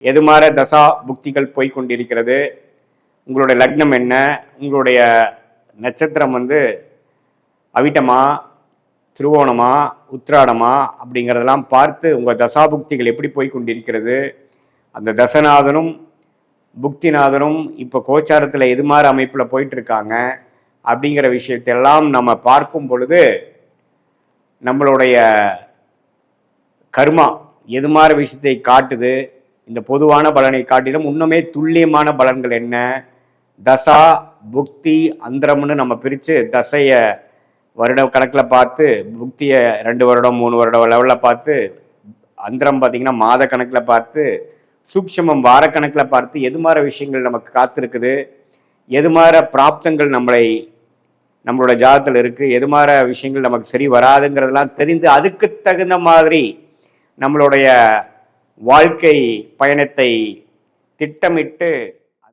எது மாதிரி தசா புக்திகள் போய்கொண்டிருக்கிறது, உங்களுடைய லக்னம் என்ன, உங்களுடைய நட்சத்திரம் அவிட்டமா, திருவோணமா, உத்திராடமா அப்படிங்கிறதெல்லாம் பார்த்து உங்கள் தசாபுக்திகள் எப்படி போய்கொண்டிருக்கிறது, அந்த தசநாதனும் புக்திநாதனும் இப்போ கோச்சாரத்தில் எது மாதிரி அமைப்பில் போயிட்டுருக்காங்க அப்படிங்கிற விஷயத்தெல்லாம் நம்ம பார்க்கும் பொழுது நம்மளுடைய கர்மா எது மாதிரி விஷயத்தை காட்டுது, இந்த பொதுவான பலனை காட்டிலும் இன்னுமே துல்லியமான பலன்கள் என்ன, தசா புக்தி அந்தரம்னு நம்ம பிரித்து தசையை வருட கணக்கில் பார்த்து, புக்தியை 2 வருடம் 3 வருடம் லெவலில் பார்த்து, அந்தரம் பார்த்திங்கன்னா மாத கணக்கில் பார்த்து, சூக்ஷமம் வாரக்கணக்கில் பார்த்து எது மாதிரி விஷயங்கள் நமக்கு காத்திருக்குது, எது மாதிரி பிராப்தங்கள் நம்மளோட ஜாதத்தில் இருக்குது, எது மாதிரி விஷயங்கள் நமக்கு சரி வராதுங்கிறதெல்லாம் தெரிந்து அதுக்கு தகுந்த மாதிரி நம்மளுடைய வாழ்க்கை பயணத்தை திட்டமிட்டு